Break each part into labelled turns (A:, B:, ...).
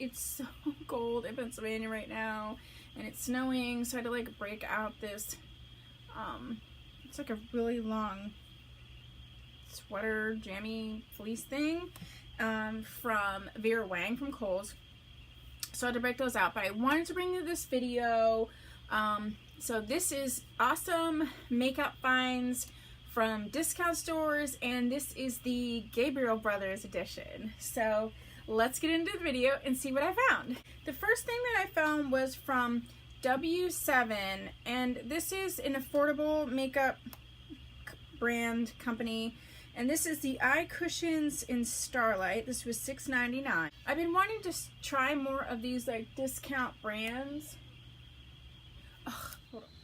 A: it's so cold in Pennsylvania right now, and it's snowing, so I had to like break out this, it's like a really long sweater, jammy fleece thing, from Vera Wang from Kohl's. So I had to break those out, but I wanted to bring you this video. So this is awesome makeup finds from discount stores, and this is the Gabriel Brothers edition. So let's get into the video and see what I found. The first thing that I found was from W7, and this is an affordable makeup brand company, and this is the eye cushions in Starlight. This was $6.99. I've been wanting to try more of these like discount brands.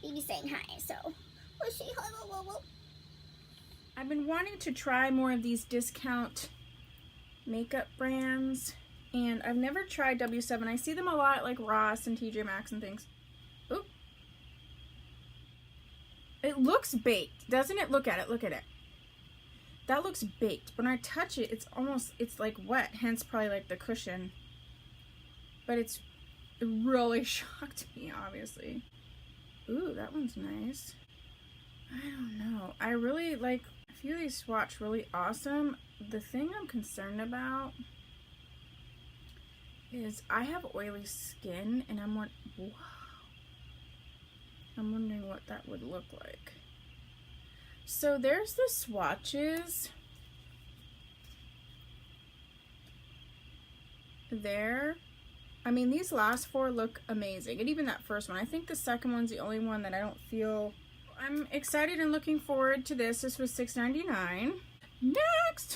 B: Baby's saying hi, so let's say hi.
A: I've been wanting to try more of these discount makeup brands, and I've never tried W7. I see them a lot like Ross and TJ Maxx and things. Oop. It looks baked, doesn't it? Look at it, look at it. That looks baked. When I touch it, it's like wet, hence probably like the cushion. But it really shocked me, obviously. Ooh, that one's nice. I don't know. I really like a few of these swatch really awesome. The thing I'm concerned about is I have oily skin, and I'm wondering what that would look like. So there's the swatches there. I mean, these last four look amazing, and even that first one. I think the second one's the only one that I don't feel. I'm excited and looking forward to this. This was $6.99.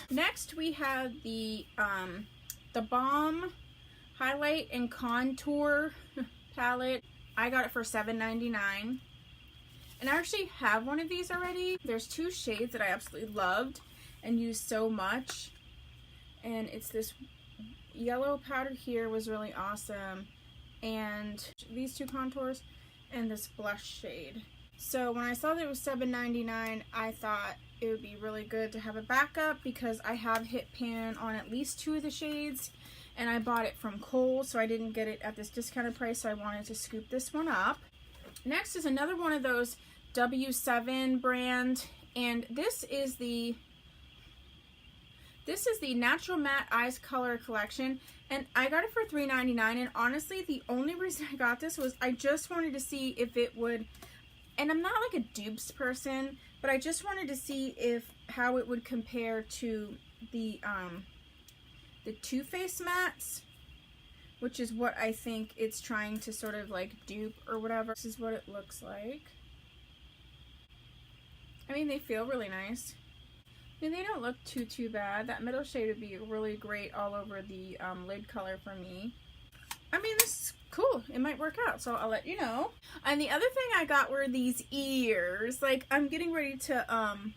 A: Next we have the Balm Highlight and Contour palette. I got it for $7.99. And I actually have one of these already. There's two shades that I absolutely loved and used so much. And it's this yellow powder here was really awesome. And these two contours and this blush shade. So when I saw that it was $7.99, I thought it would be really good to have a backup because I have hit pan on at least two of the shades. And I bought it from Kohl's, so I didn't get it at this discounted price, so I wanted to scoop this one up. Next is another one of those W7 brand, and this is the Natural Matte Eyes Color Collection, and I got it for $3.99. And honestly, the only reason I got this was I just wanted to see if it would, and I'm not like a dupes person, but I just wanted to see how it would compare to the Too Faced mattes, which is what I think it's trying to sort of like dupe or whatever. This is what it looks like. I mean, they feel really nice. I mean, they don't look too bad. That middle shade would be really great all over the lid color for me. I mean, this is cool. It might work out, so I'll let you know. And the other thing I got were these ears. Like, I'm getting ready to, I'm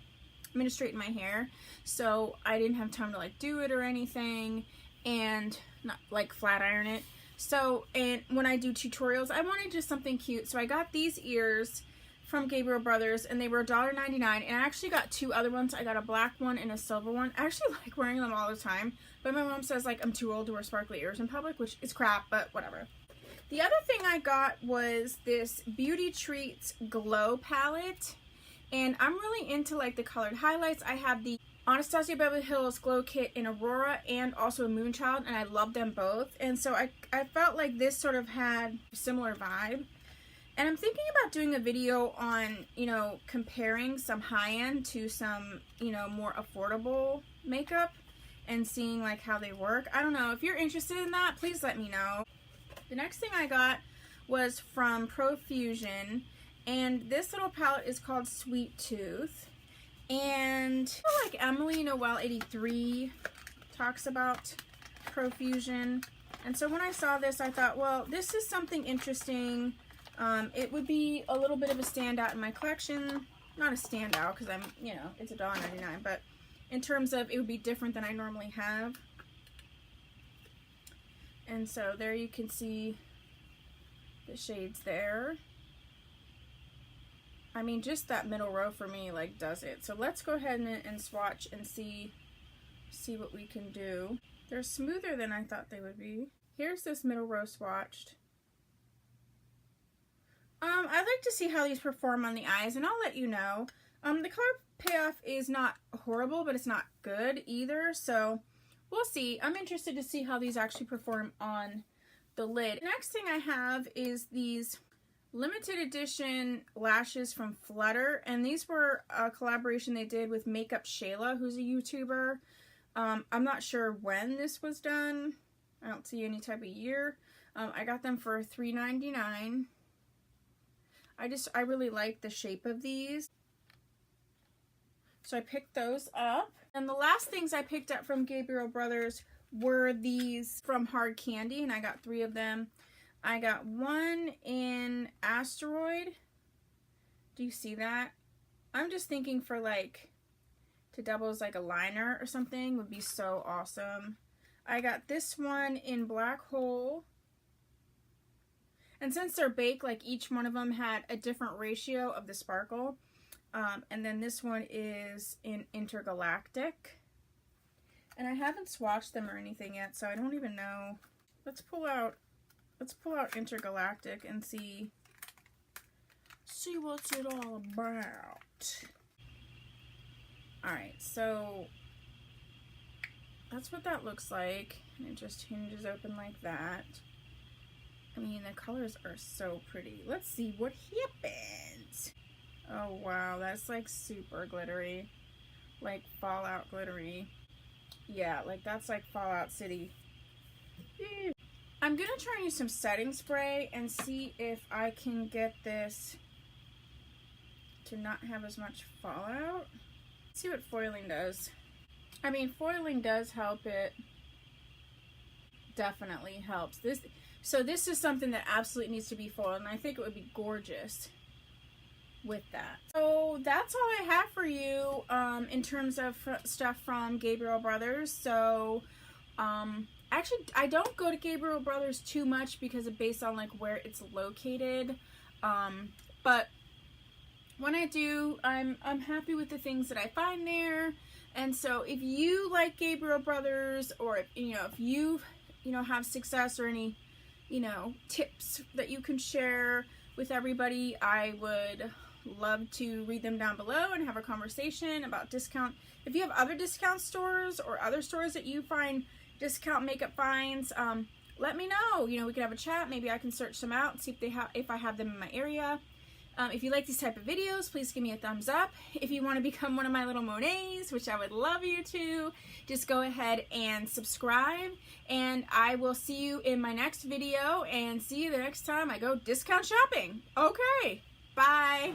A: gonna straighten my hair, so I didn't have time to like do it or anything, and not like flat iron it. So, and when I do tutorials, I wanted just something cute, so I got these ears from Gabriel Brothers, and they were $1.99, and I actually got two other ones. I got a black one and a silver one. I actually like wearing them all the time, but my mom says like I'm too old to wear sparkly ears in public, which is crap, but whatever. The other thing I got was this Beauty Treats Glow palette, and I'm really into like the colored highlights. I have the Anastasia Beverly Hills Glow Kit in Aurora and also a Moonchild, and I love them both. And so I felt like this sort of had a similar vibe. And I'm thinking about doing a video on, you know, comparing some high-end to some, you know, more affordable makeup and seeing like how they work. I don't know. If you're interested in that, please let me know. The next thing I got was from Profusion, and this little palette is called Sweet Tooth. And like Emily Noel 83 talks about Profusion, and so when I saw this, I thought, well, this is something interesting. It would be a little bit of a standout in my collection. Not a standout because I'm, you know, it's $1.99, but in terms of it would be different than I normally have. And so there you can see the shades there. I mean, just that middle row for me like does it. So let's go ahead and swatch and see what we can do. They're smoother than I thought they would be. here's this middle row swatched. I'd like to see how these perform on the eyes, and I'll let you know. The color payoff is not horrible, but it's not good either, so we'll see. I'm interested to see how these actually perform on the lid. The next thing I have is these limited edition lashes from Flutter, and these were a collaboration they did with Makeup Shayla, who's a YouTuber. I'm not sure when this was done. I don't see any type of year. I got them for $3.99. I really like the shape of these, so I picked those up. And the last things I picked up from Gabriel Brothers were these from Hard Candy, and I got 3 of them. I got one in Asteroid. Do you see that? I'm just thinking for like, to double as like a liner or something would be so awesome. I got this one in Black Hole. And since they're baked, like each one of them had a different ratio of the sparkle. And then this one is in Intergalactic. And I haven't swatched them or anything yet, so I don't even know. Let's pull out Intergalactic and see what's it all about. Alright, so that's what that looks like. And it just hinges open like that. I mean, the colors are so pretty. Let's see what happens. Oh wow, that's like super glittery. Like Fallout glittery. Yeah, like that's like Fallout City. I'm gonna try and use some setting spray and see if I can get this to not have as much fallout. Let's see what foiling does. I mean, foiling does help it. Definitely helps. So this is something that absolutely needs to be foiled, and I think it would be gorgeous with that. So that's all I have for you in terms of stuff from Gabriel Brothers. So actually I don't go to Gabriel Brothers too much because of based on like where it's located, but when I do, I'm happy with the things that I find there. And so if you like Gabriel Brothers, or if you have success or any tips that you can share with everybody, I would love to read them down below and have a conversation about discount. If you have other discount stores or other stores that you find discount makeup finds, let me know. We can have a chat. Maybe I can search them out and see if I have them in my area. If you like these type of videos, please give me a thumbs up. If you want to become one of my little Monets, which I would love you to, just go ahead and subscribe. And I will see you in my next video, and see you the next time I go discount shopping. Okay, bye.